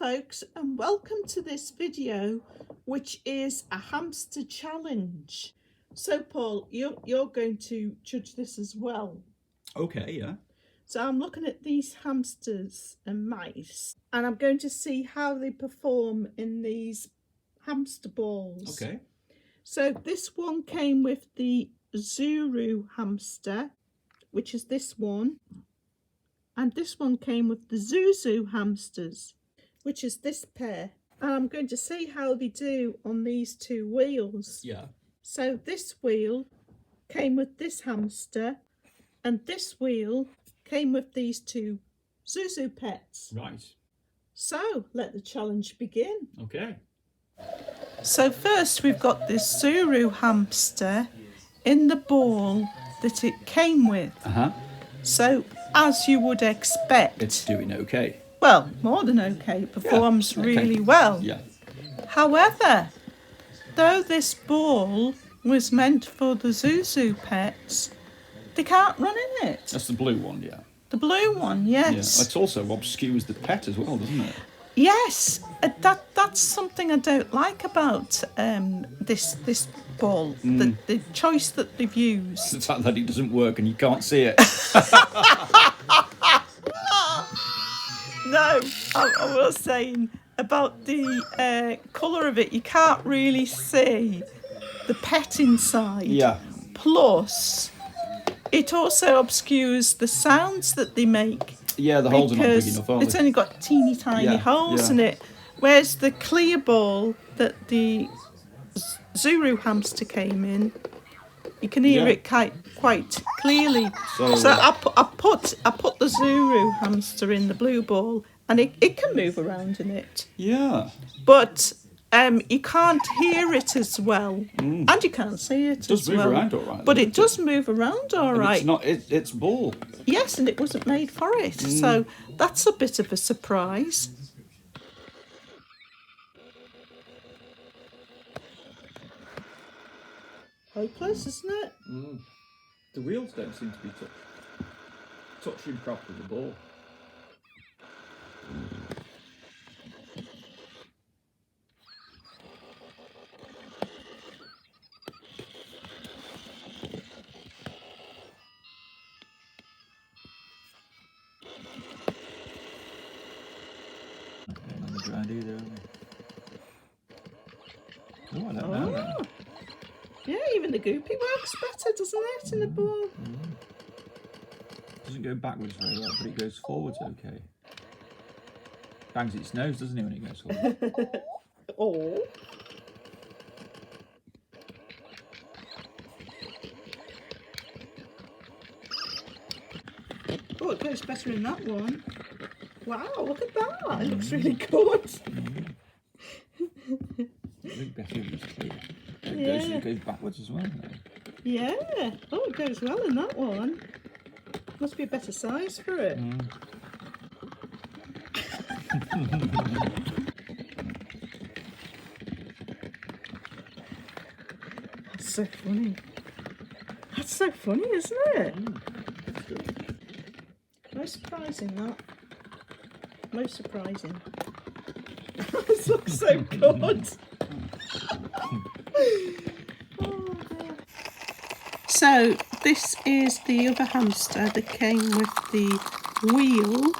folks, and welcome to this video, which is a hamster challenge. So Paul, you're going to judge this as well. Okay, yeah. So I'm looking at these hamsters and mice, and I'm going to see how they perform in these hamster balls. Okay. So this one came with the ZURU hamster, which is this one. And this one came with the ZURU hamsters, which is this pair. And I'm going to see how they do on these two wheels. Yeah. So this wheel came with this hamster, and this wheel came with these two ZURU pets. Right. So let the challenge begin. Okay. So first we've got this ZURU hamster in the ball that it came with. So as you would expect, It's doing okay. well, more than okay, it performs okay. really well. Yeah. However, though this ball was meant for the ZURU pets, they can't run in it. That's the blue one, yeah. The blue one, Yeah. yes. It also obscures the pet as well, doesn't it? Yes, that's something I don't like about this ball, the choice that they've used. The fact that it doesn't work and you can't see it. No, I was saying about the colour of it, you can't really see the pet inside. Yeah. Plus, it also obscures the sounds that they make. Yeah, the holes are not big enough, are It's they? only got teeny tiny holes in it. Whereas the clear ball that the ZURU hamster came in, you can hear it quite clearly. So I put the ZURU hamster in the blue ball, and it can move around in it. Yeah. But you can't hear it as well, and you can't see it It does move around all right. But it does move around all right. It's not. It's ball. Yes, and it wasn't made for it, so that's a bit of a surprise. Hopeless, isn't it? The wheels don't seem to be touching properly the ball. Oh, I don't know then. Yeah, even the Gupi works better, doesn't it, in the ball? Doesn't go backwards very well, but it goes forwards okay. Bangs its nose, doesn't it, when it goes forward? Oh. Oh, it goes better in that one. Wow, look at that. It looks really good. It looks better if it's clear. It goes backwards as well, though. Yeah. Oh, it goes well in that one. Must be a better size for it. That's so funny. That's so funny, isn't it? Most surprising, that. Most surprising. This looks so good. Oh, dear. So this is the other hamster that came with the wheel.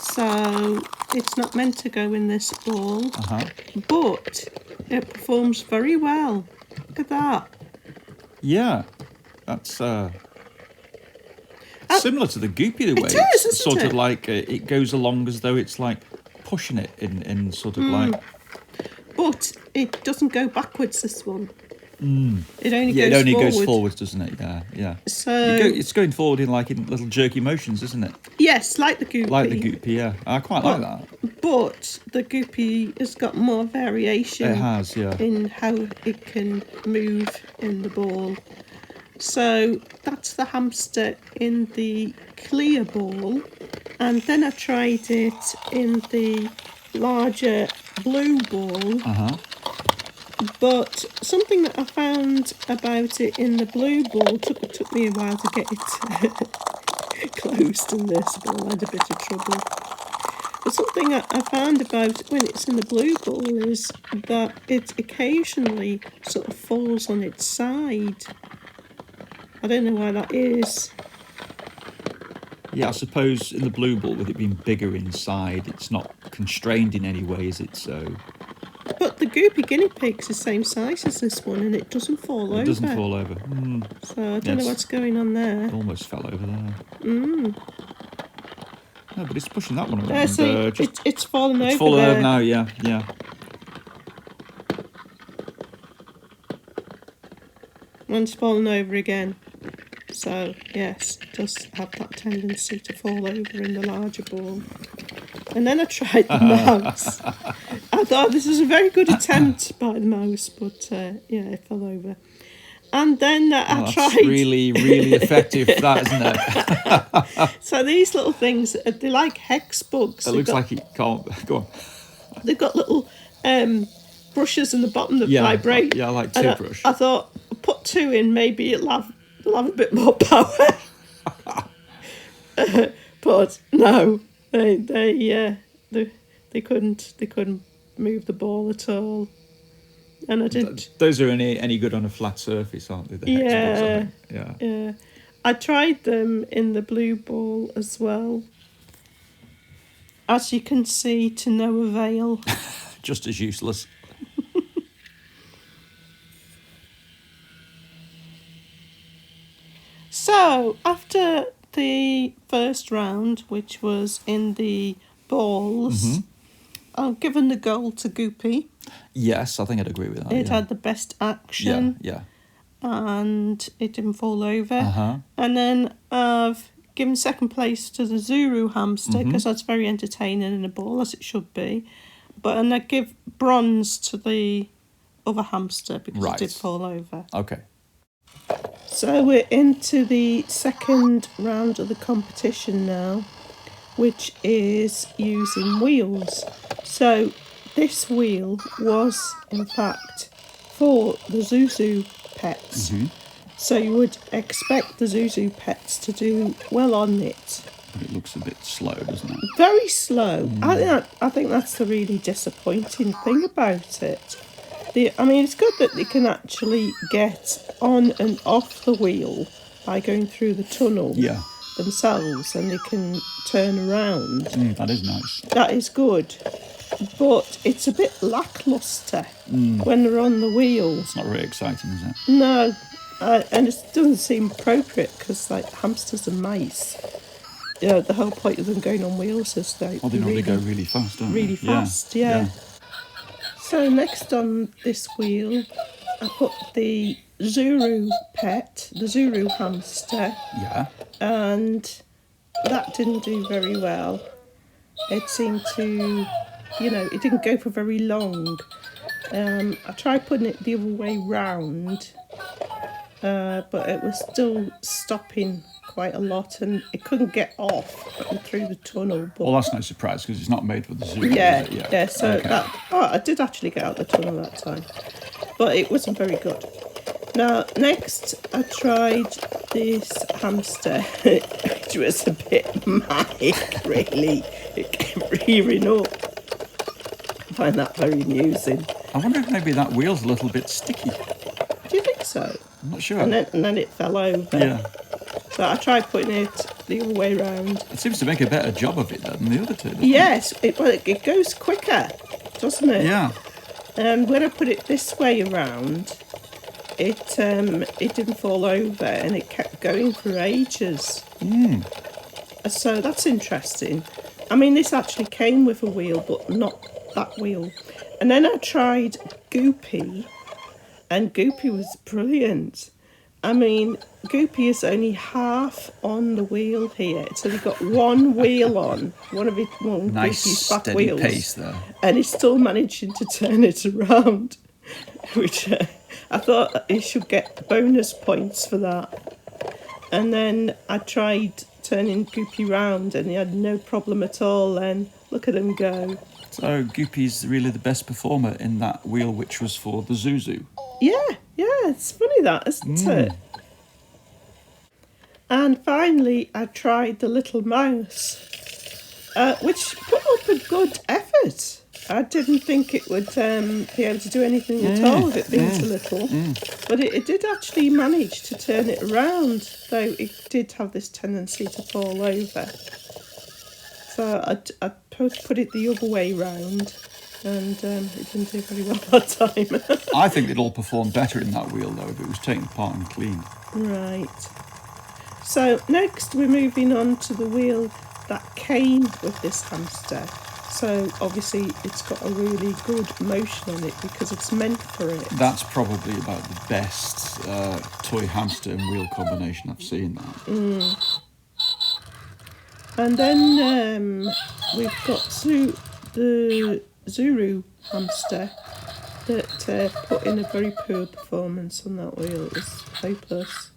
So it's not meant to go in this ball, but it performs very well. Look at that. Yeah, that's similar to the Gupi the way it is, it's isn't sort it? of like it goes along as though it's like pushing it in sort of like. But it doesn't go backwards, this one. It only Yeah, goes it only forward. goes forwards, doesn't it? Yeah, yeah. So It's going forward in like in little jerky motions, isn't it? yes, like the Gupi. Like the Gupi, yeah. I quite like that. But the Gupi has got more variation. It has, yeah. In how it can move in the ball. So that's the hamster in the clear ball, and then I tried it in the larger blue ball. But something that I found about it in the blue ball took me a while to get it closed in this ball. I had a bit of trouble. something I found about when it's in the blue ball is that it occasionally sort of falls on its side. I don't know why that is. Yeah, I suppose in the blue ball, with it being bigger inside, it's not constrained in any way, is it? So. But the Gupi guinea pig's the same size as this one, and it doesn't fall over. It doesn't fall over. So I don't know what's going on there. It almost fell over there. No, but it's pushing that one around. There, so it's fallen over. It's fallen over now. Yeah. One's fallen over again. So, yes, it does have that tendency to fall over in the larger ball. And then I tried the mouse. I thought this was a very good attempt by the mouse, but yeah, it fell over. And then I tried... That's really, really effective, that, isn't it? So these little things, they're like hex bugs. It looks like it can't... Go on. They've got little brushes in the bottom that vibrate. Yeah, I like toothbrush. I thought, put 2 in, maybe it'll have a bit more power. But no, they couldn't move the ball at all. And I did. Those are any good on a flat surface, aren't they? Yeah. I tried them in the blue ball as well. As you can see, to no avail. Just as useless. So, after the first round, which was in the balls, I've given the goal to Gupi. Yes, I think I'd agree with that. It had the best action. Yeah. And it didn't fall over. And then I've given second place to the ZURU hamster, because that's very entertaining in a ball, as it should be. And I give bronze to the other hamster, because it did fall over. Okay. So we're into the second round of the competition now, which is using wheels. So this wheel was, in fact, for the ZURU pets. So you would expect the ZURU pets to do well on it. But it looks a bit slow, doesn't it? Very slow. I think that's the really disappointing thing about it. It's good that they can actually get on and off the wheel by going through the tunnel themselves, and they can turn around. That is nice. That is good. But it's a bit lacklustre when they're on the wheel. It's not very exciting, is it? No. And it doesn't seem appropriate, because, like, hamsters and mice, the whole point of them going on wheels is they normally go really fast, don't they? Really fast, yeah. So next on this wheel, I put the ZURU pet, the ZURU hamster. Yeah. And that didn't do very well. It seemed to, it didn't go for very long. I tried putting it the other way round, but it was still stopping quite a lot, and it couldn't get off through the tunnel. But, well, that's no surprise, because it's not made for the ZURU. Yeah. So I did actually get out the tunnel that time, but it wasn't very good. Now, next I tried this hamster, which was a bit manic, really. It kept rearing up. I find that very amusing. I wonder if maybe that wheel's a little bit sticky. Do you think so? I'm not sure. And then it fell over. Yeah. So I tried putting it the other way around. It seems to make a better job of it than the other two. Yes, it goes quicker, doesn't it? Yeah. And when I put it this way around, it didn't fall over, and it kept going for ages. So that's interesting. This actually came with a wheel, but not that wheel. And then I tried Gupi, and Gupi was brilliant. Gupi is only half on the wheel here, so they've got one wheel on, one nice Gupi's back steady wheels, pace there, and he's still managing to turn it around, which I thought he should get bonus points for that. And then I tried turning Gupi round, and he had no problem at all. And look at him go. So Gupi's really the best performer in that wheel, which was for the ZURU. Yeah, it's funny that, isn't it? And finally, I tried the little mouse, which put up a good effort. I didn't think it would be able to do anything at all with it being so little. But it did actually manage to turn it around, though it did have this tendency to fall over. So I put it the other way round, and it didn't do very well that time. I think it'll perform better in that wheel, though, if it was taken apart and cleaned. Right. So next we're moving on to the wheel that came with this hamster. So obviously it's got a really good motion on it because it's meant for it. That's probably about the best toy hamster and wheel combination I've seen. That. And then we've got the ZURU hamster that put in a very poor performance on that wheel. It was hopeless.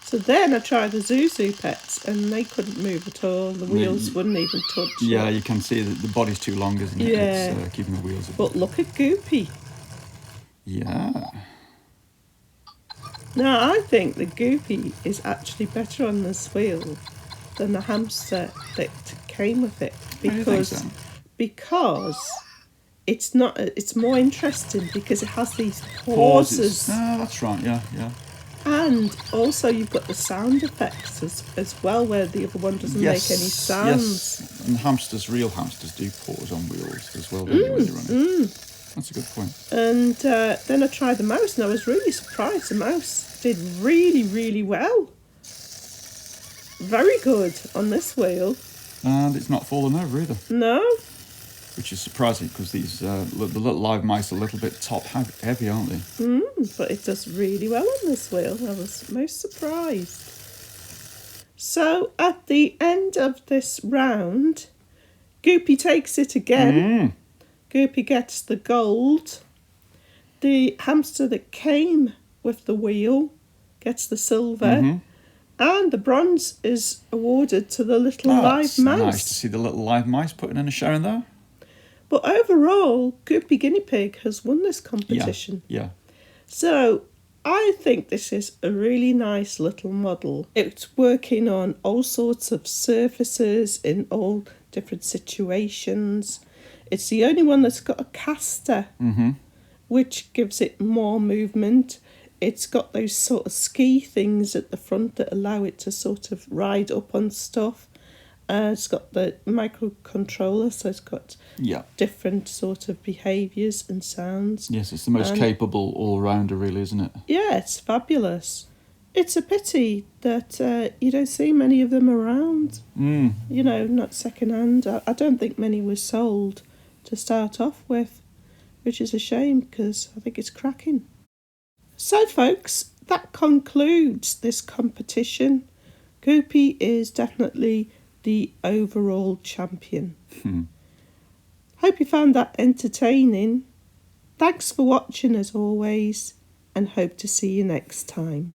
So then I tried the ZURU pets and they couldn't move at all. The wheels wouldn't even touch. Yeah, you can see that the body's too long, isn't it? Yeah. It's keeping the wheels up. But look at Gupi. Yeah. Now, I think the Gupi is actually better on this wheel than the hamster that came with it. Because it's not. It's more interesting because it has these pauses. Oh, that's right, yeah. And also you've got the sound effects as well, where the other one doesn't make any sounds. Yes, and real hamsters do pause on wheels as well, don't they, when they're running? That's a good point. And then I tried the mouse, and I was really surprised. The mouse did really, really well. Very good on this wheel. And it's not fallen over either. No. Which is surprising because these the little live mice are a little bit top heavy, aren't they? But it does really well on this wheel. I was most surprised. So at the end of this round, Gupi takes it again. Gupi gets the gold. The hamster that came with the wheel gets the silver. And the bronze is awarded to the little live mouse. Nice to see the little live mice putting in a show in there. But overall, Gupi Guinea Pig has won this competition. Yeah. So I think this is a really nice little model. It's working on all sorts of surfaces in all different situations. It's the only one that's got a caster, which gives it more movement. It's got those sort of ski things at the front that allow it to sort of ride up on stuff. It's got the microcontroller, so it's got different sort of behaviours and sounds. Yes, it's the most capable all-rounder, really, isn't it? Yeah, it's fabulous. It's a pity that you don't see many of them around. You know, not second-hand. I don't think many were sold to start off with, which is a shame because I think it's cracking. So, folks, that concludes this competition. Gupi is definitely the overall champion. Hope you found that entertaining. Thanks for watching as always, and hope to see you next time.